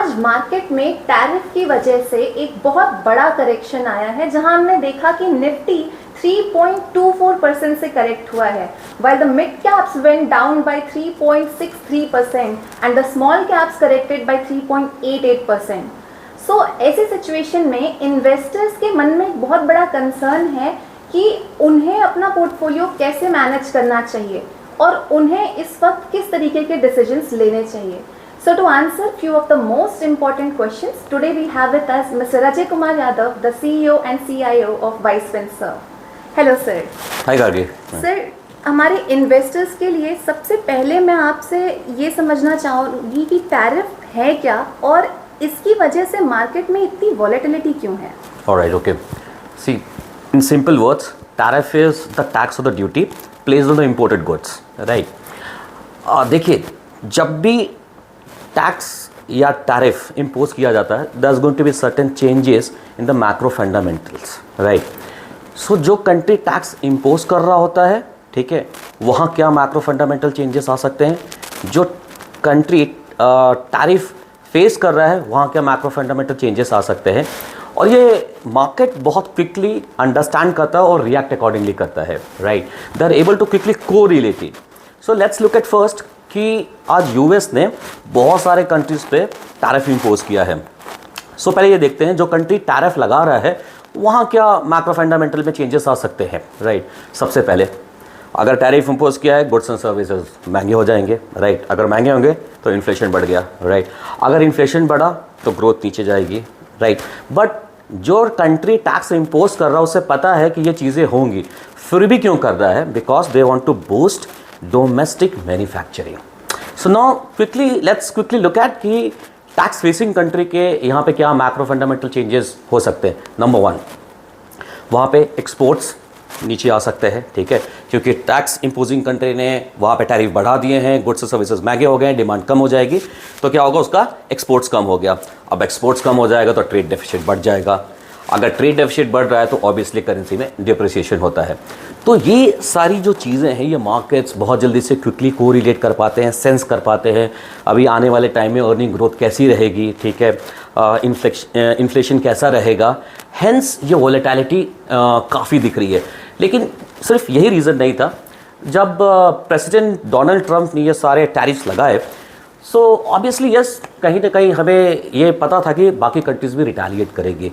आज मार्केट में टैरिफ की वजह से एक बहुत बड़ा करेक्शन आया है, जहां हमने देखा कि निफ्टी 3.24% से करेक्ट हुआ है, while the mid caps went down by 3.63% and the small caps corrected by 3.88%. So ऐसी सिचुएशन में इन्वेस्टर्स के मन में एक बहुत बड़ा कंसर्न है कि उन्हें अपना पोर्टफोलियो कैसे मैनेज करना चाहिए और उन्हें इस वक्त किस तरीके के डिसीजंस लेने चाहिए. So to answer few of the most important questions, today we have with us Mr. Ajay Kumar Yadav, the CEO and CIO of Wisefin Sir. Hello sir. Hi Gargi. Sir, हमारे investors के लिए सबसे पहले मैं आपसे ये समझना चाहूँगी कि टैरिफ है क्या और इसकी वजह से मार्केट में इतनी वॉलेटिलिटी क्यों है? Alright, okay. See, in simple words, tariff is the tax or the duty placed on the imported goods, right? देखिए, जब भी टैक्स या टैरिफ इम्पोज किया जाता है, there is going to be certain changes in the macro fundamentals, right? So जो country tax impose कर रहा होता है, ठीक है, वहाँ क्या मैक्रो फंडामेंटल चेंजेस आ सकते हैं? जो कंट्री टैरिफ फेस कर रहा है, वहाँ क्या मैक्रो फंडामेंटल चेंजेस आ सकते हैं? और ये मार्केट बहुत क्विकली अंडरस्टैंड करता है और रिएक्ट अकॉर्डिंगली करता है, right? They are able to quickly correlated. So let's look at first कि आज यूएस ने बहुत सारे कंट्रीज़ पे टैरिफ इम्पोज किया है. सो पहले ये देखते हैं जो कंट्री टैरिफ लगा रहा है वहाँ क्या मैक्रो फंडामेंटल में चेंजेस आ सकते हैं, राइट? सबसे पहले अगर टैरिफ इम्पोज किया है, गुड्स एंड सर्विसेज महंगे हो जाएंगे, राइट? अगर महंगे होंगे तो इन्फ्लेशन बढ़ गया, राइट? अगर इन्फ्लेशन बढ़ा तो ग्रोथ नीचे जाएगी, राइट? बट जो कंट्री टैक्स इम्पोज कर रहा है उसे पता है कि ये चीज़ें होंगी, फिर भी क्यों कर रहा है? Because they want to boost domestic manufacturing. So now let's quickly look at कि टैक्स फेसिंग कंट्री के यहाँ पे क्या मैक्रो फंडामेंटल चेंजेस हो सकते हैं. नंबर 1, वहाँ पे एक्सपोर्ट्स नीचे आ सकते हैं, ठीक है, क्योंकि टैक्स इम्पोजिंग कंट्री ने वहाँ पे टैरिफ बढ़ा दिए हैं, गुड्स और सर्विसेज महंगे हो गए हैं, डिमांड कम हो जाएगी, तो क्या होगा? उसका एक्सपोर्ट्स कम हो गया. अब एक्सपोर्ट्स कम हो जाएगा तो ट्रेड डेफिसिट बढ़ जाएगा. अगर ट्रेड डेफिसिट बढ़ रहा है तो ऑब्वियसली करेंसी में डिप्रिसिएशन होता है. तो ये सारी जो चीज़ें हैं ये मार्केट्स बहुत जल्दी से क्विकली को रिलेट कर पाते हैं, सेंस कर पाते हैं. अभी आने वाले टाइम में अर्निंग ग्रोथ कैसी रहेगी, ठीक है, इन्फ्लेशन कैसा रहेगा, हेंस ये वॉलेटिलिटी काफ़ी दिख रही है. लेकिन सिर्फ यही रीज़न नहीं था. जब प्रेसिडेंट डोनाल्ड ट्रंप ने ये सारे टैरिफ्स लगाए, सो ऑब्वियसली यस, कहीं ना कहीं हमें ये पता था कि बाकी कंट्रीज़ भी रिटेलिएट करेगी.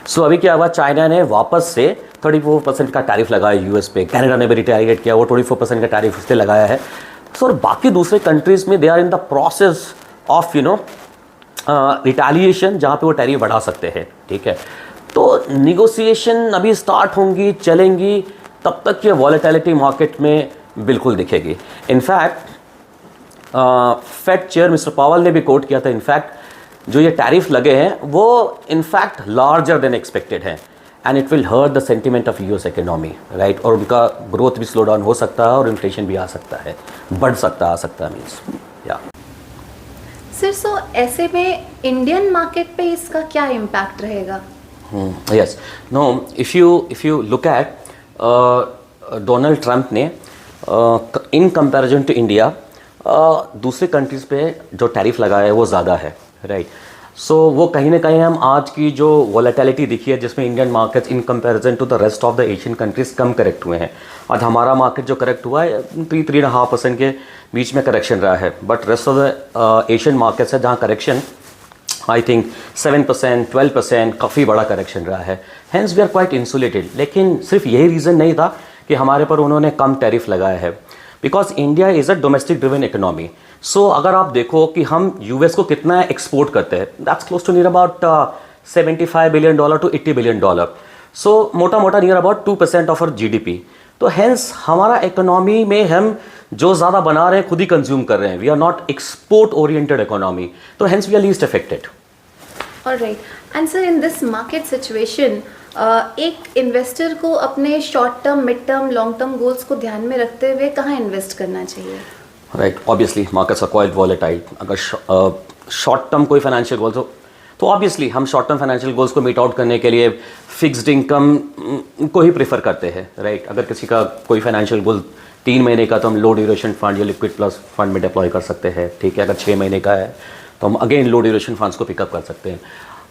सो अभी क्या हुआ? चाइना ने वापस से 34% का टैरिफ लगाया यूएस पे. कनाडा ने भी रिटेलिएट किया, वो 24% का टैरिफ उसने लगाया है. सो और बाकी दूसरे कंट्रीज़ में they are in the process of retaliation, जहाँ पे वो टैरिफ बढ़ा सकते हैं, ठीक है. तो निगोसिएशन अभी स्टार्ट होंगी, चलेंगी, तब तक ये वॉलेटिलिटी मार्केट में बिल्कुल दिखेगी. इनफैक्ट फेड चेयर मिस्टर पावल ने भी कोट किया था, इनफैक्ट जो ये टैरिफ लगे हैं वो इनफैक्ट लार्जर देन एक्सपेक्टेड हैं and it will hurt the sentiment of US economy, right? और उनका ग्रोथ भी स्लो डाउन हो सकता है और इन्फ्लेशन भी आ सकता है, बढ़ सकता आ सकता है, मीन्स या. सर, सो ऐसे में इंडियन मार्केट पे इसका क्या इम्पैक्ट रहेगा? Yes. No, if you look at Donald Trump ने in comparison to India दूसरे कंट्रीज़ पे जो टैरिफ लगाया है वो ज़्यादा है, राइट? सो वो कहीं ना कहीं हम आज की जो वॉलेटिलिटी दिखी है जिसमें Indian markets in comparison to the rest of the Asian countries कम करेक्ट हुए हैं. आज हमारा मार्केट जो करेक्ट हुआ है 3-3.5% के बीच में करेक्शन रहा है. But rest of the Asian markets है जहाँ करेक्शन आई थिंक 7%, 12%, काफ़ी बड़ा करेक्शन रहा है. Hence we are quite insulated. लेकिन सिर्फ यही रीज़न नहीं था कि हमारे पर उन्होंने कम टैरिफ लगाया है, because India is a domestic driven economy. So अगर आप देखो कि हम यूएस को कितना एक्सपोर्ट करते हैं, that's close to near about $75 billion to $80 billion. So मोटा मोटा near about 2% of our GDP. तो हेंस हमारा इकोनॉमी में हम जो ज़्यादा बना रहे हैं खुद ही कंज्यूम कर रहे हैं. We are not export oriented economy, तो hence we are least affected. Alright. And sir, in this market situation एक इन्वेस्टर को अपने short term, mid term, long term goals को ध्यान में रखते हुए कहाँ इन्वेस्ट करना चाहिए? Right, obviously markets are quite volatile. अगर शॉर्ट टर्म कोई फाइनेंशियल गोल्स हो तो ऑब्वियसली हम शॉर्ट टर्म फाइनेंशियल गोल्स को मीट आउट करने के लिए फिक्स्ड इनकम को ही प्रेफर करते हैं, राइट? अगर किसी का कोई फाइनेंशियल गोल 3 महीने का तो हम लो ड्यूरेशन फंड या लिक्विड प्लस फंड में डिप्लॉय कर सकते हैं, ठीक है? अगर 6 महीने का है तो हम अगेन लो ड्यूरेशन फंड्स को पिकअप कर सकते हैं।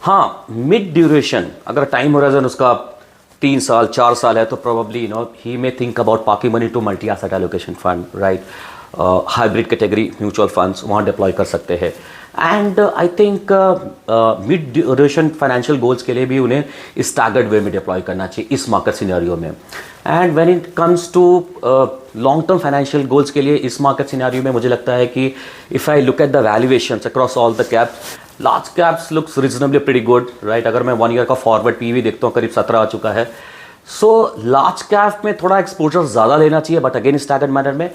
हाँ, मिड ड्यूरेशन अगर टाइम होराइजन उसका 3 साल 4 साल है तो probably he may think about parking money to multi asset allocation fund, right, hybrid category mutual funds वहाँ डिप्लॉय कर सकते हैं। And I think mid duration financial goals के लिए भी उन्हें स्टैगर्ड वे में डिप्लॉय करना चाहिए इस मार्केट सिनेरियो में। And when it comes to long term financial goals के लिए इस मार्केट सिनेरियो में मुझे लगता है कि if I look at the valuations across all the caps, large caps looks reasonably pretty good, right. अगर मैं 1 ईयर का फॉरवर्ड पीवी देखता हूँ करीब 17 आ चुका है। सो लार्ज कैप में थोड़ा एक्सपोजर ज़्यादा लेना चाहिए, बट अगेन स्टैगर्ड मैनर में।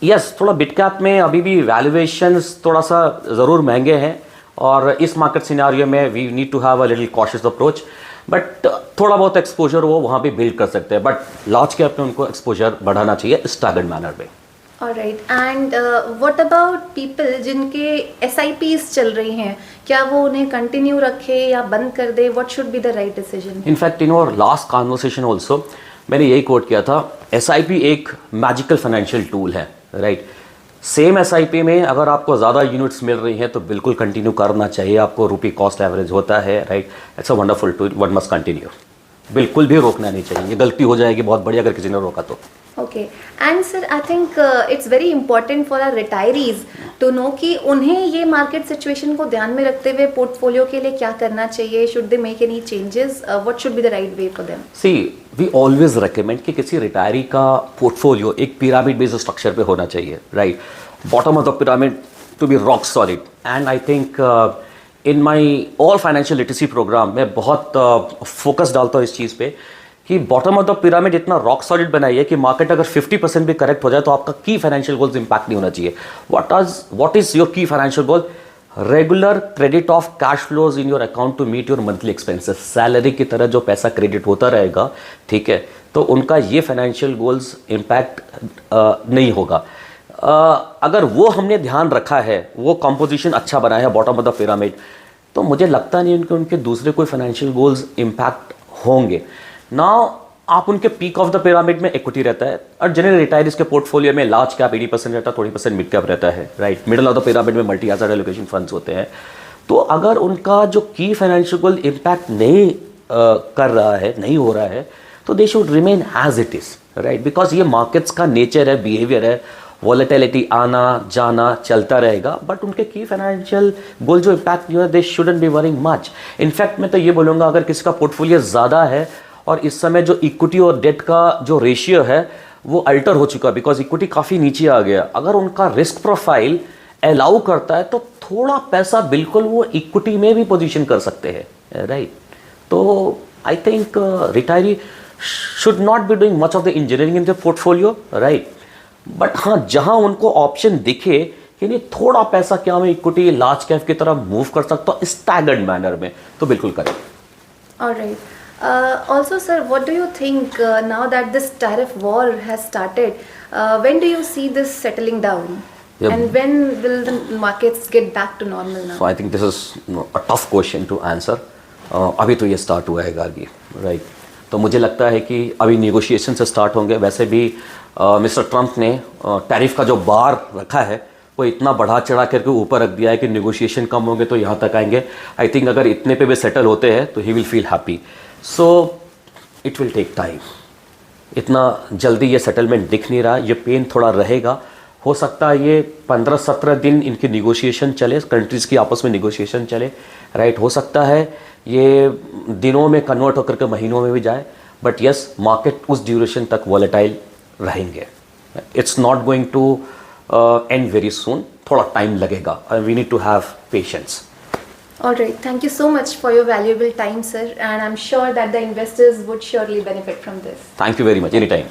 यस, थोड़ा मिड कैप में अभी भी वैल्यूएशंस थोड़ा सा ज़रूर महंगे हैं, और इस मार्केट सिनेरियो में we need to have a little cautious approach, but थोड़ा बहुत एक्सपोजर वो वहाँ भी बिल्ड कर सकते हैं, बट लार्ज कैप में उनको एक्सपोजर बढ़ाना चाहिए स्टैगर्ड मैनर में। Alright, and what about people जिनके SIPs चल रही हैं, क्या वो उन्हें कंटिन्यू रखे या बंद कर दे? What should be the right decision? In fact in our last conversation also मैंने यही कोट किया था, SIP एक मैजिकल फाइनेंशियल टूल है, राइट। सेम SIP में अगर आपको ज़्यादा यूनिट्स मिल रही हैं तो बिल्कुल कंटिन्यू करना चाहिए, आपको रुपी कॉस्ट एवरेज होता है, right. It's a wonderful tool, one must continue, बिल्कुल भी रोकना नहीं चाहिए, गलती हो जाएगी बहुत बड़ी अगर किसी ने रोका तो। Okay, and sir I think it's very important for our retirees to know कि उन्हें ये मार्केट सिचुएशन को ध्यान में रखते हुए पोर्टफोलियो के लिए क्या करना चाहिए, should they make any changes, what should be the right way for them? See, we always recommend कि किसी रिटायरी का पोर्टफोलियो एक पिरामिड बेस्ड स्ट्रक्चर पे होना चाहिए, right. Bottom of the pyramid to be rock solid, and I think in my all financial literacy program मैं बहुत focus डालता हूँ इस चीज़ पे कि बॉटम ऑफ द पिरामिड इतना रॉक सॉलिड बनाइए कि मार्केट अगर 50% भी करेक्ट हो जाए तो आपका की फाइनेंशियल गोल्स इंपैक्ट नहीं होना चाहिए। What is your key financial goal? Regular credit of cash flows in your account to meet your monthly expenses. Salary की तरह जो पैसा क्रेडिट होता रहेगा, ठीक है, तो उनका ये फाइनेंशियल गोल्स इंपैक्ट नहीं होगा। अगर वो हमने ध्यान रखा है, वो कंपोजिशन अच्छा बना है बॉटम ऑफ द पिरामिड, तो मुझे लगता नहीं उनके दूसरे कोई फाइनेंशियल गोल्स इंपैक्ट होंगे। नाउ आप उनके पीक ऑफ द पिरामिड में इक्विटी रहता है, और जनरल रिटायरीज के पोर्टफोलियो में लार्ज कैप 80% रहता है, 20% मिड कैप रहता है, right. Middle of the pyramid में मल्टी एसेट एलोकेशन फंड्स होते हैं। तो अगर उनका जो की फाइनेंशियल गोल इंपैक्ट नहीं कर रहा है, नहीं हो रहा है, तो they should remain as it is, right. Because ये मार्केट्स का नेचर है, बिहेवियर है, वॉलेटिलिटी आना जाना चलता रहेगा, बट उनके की फाइनेंशियल गोल जो इंपैक्ट नहीं हो रहा, दे shouldn't be worrying much. In fact मैं तो ये बोलूँगा, अगर किसी का पोर्टफोलियो ज़्यादा है और इस समय जो इक्विटी और डेट का जो रेशियो है वो अल्टर हो चुका, बिकॉज इक्विटी काफ़ी नीचे आ गया, अगर उनका रिस्क प्रोफाइल अलाउ करता है तो थोड़ा पैसा बिल्कुल वो इक्विटी में भी पोजीशन कर सकते हैं, राइट। तो I think retiree should not be doing much of the engineering in the portfolio, right. But हाँ, जहाँ उनको ऑप्शन दिखे कि नहीं थोड़ा पैसा क्या मैं इक्विटी लार्ज कैप की तरफ मूव कर सकता हूँ स्टैगर्ड मैनर में, तो बिल्कुल करें। Alright, also sir, what do you think now that this tariff war has started, when do you see this settling down? Yep. And when will the markets get back to normal now? So I think this is a tough question to answer. अभी तो ये start हुआ है Gargi, right. तो मुझे लगता है कि अभी नेगोशिएशन से स्टार्ट होंगे। वैसे भी मिस्टर ट्रंप ने टैरिफ का जो बार रखा है वो इतना बढ़ा चढ़ा करके ऊपर रख दिया है कि नेगोशिएशन कम होंगे तो यहाँ तक आएंगे। आई थिंक अगर इतने पे भी सेटल होते हैं तो he will feel happy. So it will take time, इतना जल्दी ये सेटलमेंट दिख नहीं रहा, ये पेन थोड़ा रहेगा। हो सकता है ये 15-17 दिन इनकी नेगोशिएशन चले, कंट्रीज़ की आपस में नेगोशिएशन चले, राइट। हो सकता है ये दिनों में कन्वर्ट होकर के महीनों में भी जाए, बट यस, मार्केट उस ड्यूरेशन तक वॉलेटाइल रहेंगे। It's not going to end very soon, थोड़ा टाइम लगेगा, we need to have patience. All right, thank you so much for your valuable time, sir, and I'm sure that the investors would surely benefit from this. Thank you very much, anytime.